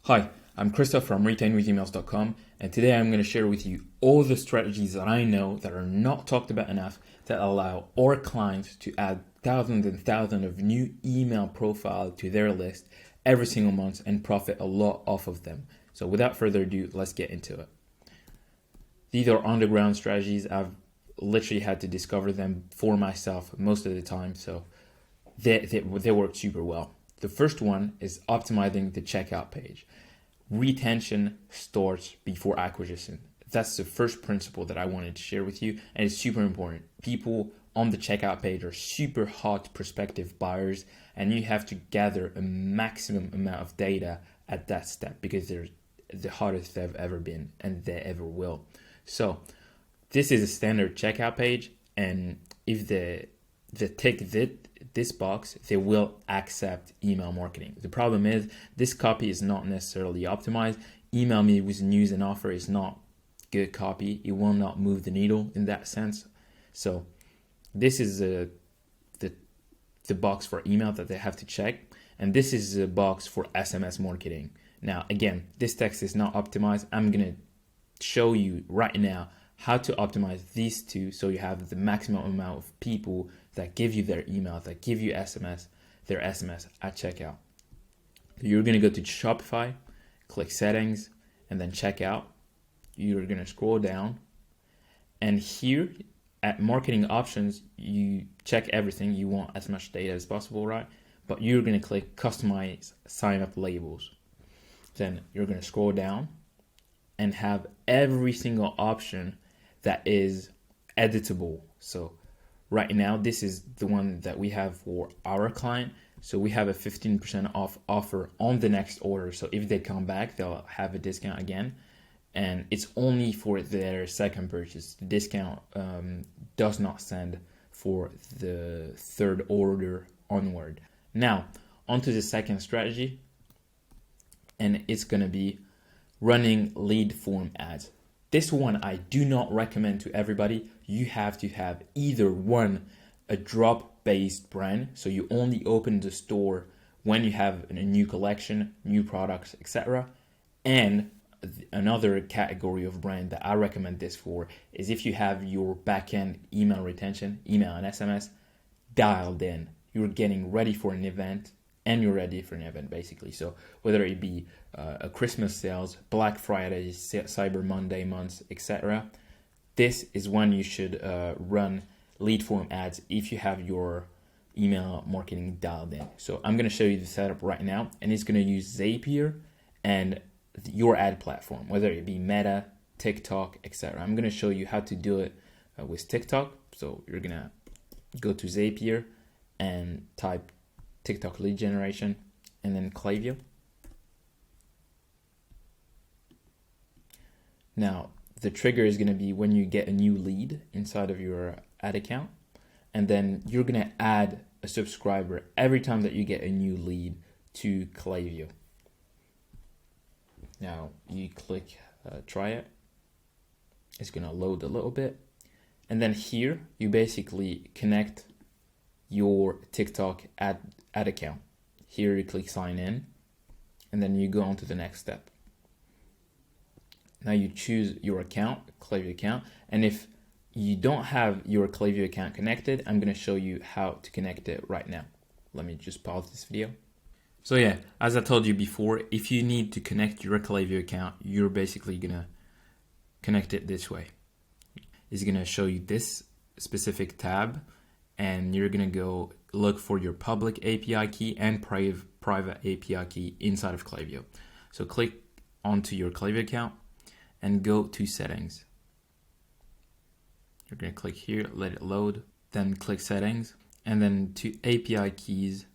Hi, I'm Christophe from retainwithemails.com, and today I'm going to share with you all the strategies that I know that are not talked about enough that allow our clients to add thousands and thousands of new email profiles to their list every single month and profit a lot off of them. So without further ado, let's get into it. These are underground strategies. I've literally had to discover them for myself most of the time, so they work super well. The first one is optimizing the checkout page. Retention starts before acquisition. That's the first principle that I wanted to share with you, and it's super important. People on the checkout page are super hot prospective buyers, and you have to gather a maximum amount of data at that step because they're the hottest they've ever been and they ever will. So this is a standard checkout page, and if they tick this box, they will accept email marketing. The problem is this copy is not necessarily optimized. Email me with news and offer is not good copy. It will not move the needle in that sense. So this is the box for email that they have to check, and this is a box for SMS marketing. Now again, this text is not optimized. I'm gonna show you right now how to optimize these two so you have the maximum amount of people that give you their email, that give you their SMS at checkout. You're gonna go to Shopify, click settings, and then checkout. You're gonna scroll down, and here at marketing options, you check everything. You want as much data as possible, right? But you're gonna click customize sign up labels. Then you're gonna scroll down and have every single option that is editable. So right now, this is the one that we have for our client. So we have a 15% off offer on the next order. So if they come back, they'll have a discount again. And it's only for their second purchase. The discount does not send for the third order onward. Now, onto the second strategy. And it's going to be running lead form ads. This one I do not recommend to everybody. You have to have either one, a drop-based brand, so you only open the store when you have a new collection, new products, etc. And another category of brand that I recommend this for is if you have your backend email retention, email and SMS dialed in. You're getting ready for an event, and you're ready for an event basically. So whether it be a Christmas sales, Black Friday, Cyber Monday months, etc. This is when you should run lead form ads if you have your email marketing dialed in. So I'm going to show you the setup right now, and it's going to use Zapier and your ad platform, whether it be Meta, TikTok, etc. I'm going to show you how to do it with TikTok. So you're going to go to Zapier and type TikTok lead generation and then Klaviyo. Now, the trigger is going to be when you get a new lead inside of your ad account, and then you're going to add a subscriber every time that you get a new lead to Klaviyo. Now, you click try it. It's going to load a little bit. And then here, you basically connect your TikTok ad account. Here you click sign in, and then you go on to the next step. Now you choose your account, Klaviyo account, and if you don't have your Klaviyo account connected, I'm going to show you how to connect it right now. Let me just pause this video. So yeah, as I told you before, if you need to connect your Klaviyo account, you're basically going to connect it this way. It's going to show you this specific tab, and you're going to go look for your public API key and private API key inside of Klaviyo. So click onto your Klaviyo account and go to settings. You're going to click here, let it load, then click settings, and then to API keys,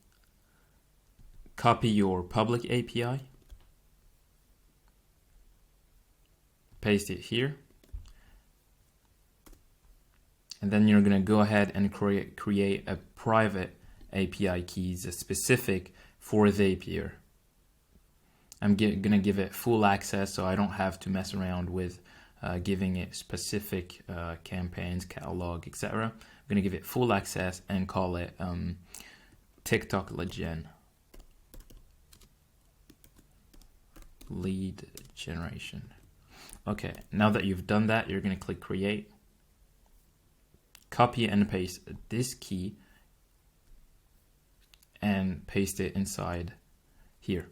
copy your public API, paste it here, and then you're going to go ahead and create a private API keys specific for Zapier. I'm going to give it full access so I don't have to mess around with giving it specific campaigns, catalog, etc. I'm going to give it full access and call it TikTok lead lead generation. Okay, now that you've done that, you're going to click create, copy and paste this key, and paste it inside here.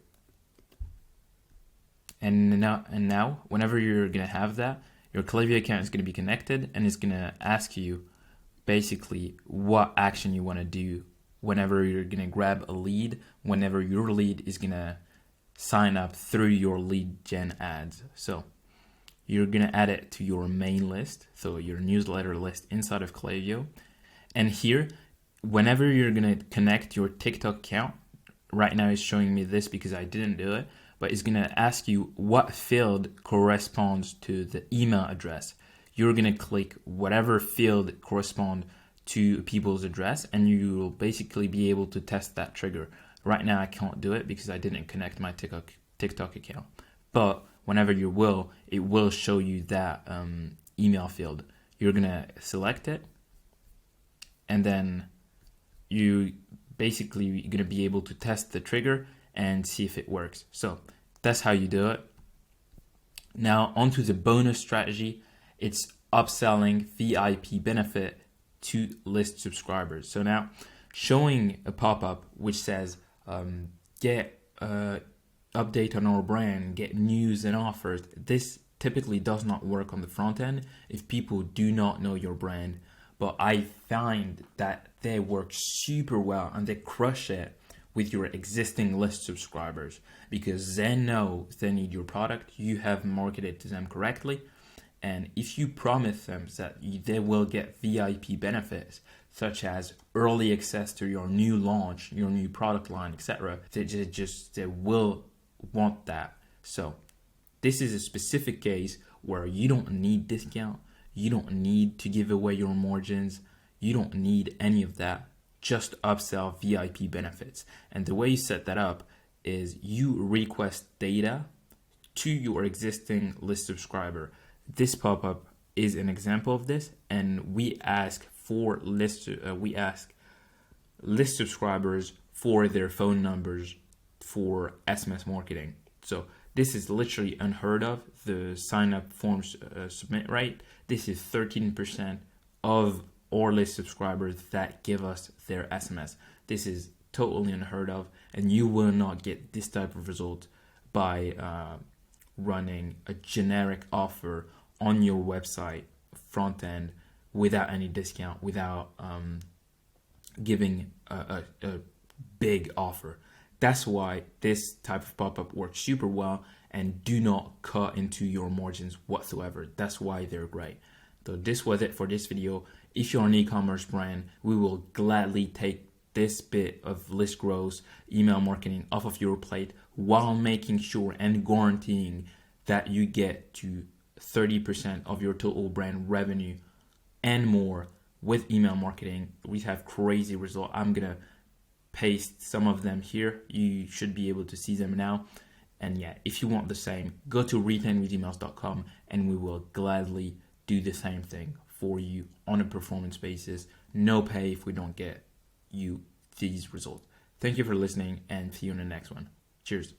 And now, whenever you're going to have that, your Klaviyo account is going to be connected and it's going to ask you basically what action you want to do whenever you're going to grab a lead, whenever your lead is going to sign up through your lead gen ads. So you're going to add it to your main list, so your newsletter list inside of Klaviyo. And here, whenever you're going to connect your TikTok account, right now it's showing me this because I didn't do it, but it's going to ask you what field corresponds to the email address. You're going to click whatever field corresponds to people's address, and you will basically be able to test that trigger. Right now I can't do it because I didn't connect my TikTok account. But whenever you will, it will show you that email field. You're going to select it, and then you basically you're going to be able to test the trigger and see if it works. So that's how you do it. Now onto the bonus strategy. It's upselling VIP benefit to list subscribers. So now showing a pop-up which says get update on our brand, get news and offers. This typically does not work on the front end if people do not know your brand, but I find that they work super well and they crush it with your existing list subscribers because they know they need your product, you have marketed to them correctly, and if you promise them that they will get VIP benefits such as early access to your new launch, your new product line, etc., they will want that. So this is a specific case where you don't need discount, you don't need to give away your margins, you don't need any of that. Just upsell VIP benefits. And the way you set that up is you request data to your existing list subscriber. This pop-up is an example of this, and we ask list subscribers for their phone numbers for SMS marketing. So this is literally unheard of. The sign-up forms submit rate. This is 13% of or list subscribers that give us their SMS. This is totally unheard of, and you will not get this type of result by running a generic offer on your website front end without any discount, without giving a big offer. That's why this type of pop-up works super well and do not cut into your margins whatsoever. That's why they're great. So this was it for this video. If you're an e-commerce brand, we will gladly take this bit of list growth, email marketing off of your plate while making sure and guaranteeing that you get to 30% of your total brand revenue and more with email marketing. We have crazy results. I'm going to paste some of them here. You should be able to see them now. And yeah, if you want the same, go to retainwithemails.com and we will gladly do the same thing for you on a performance basis. No pay if we don't get you these results. Thank you for listening and see you in the next one. Cheers.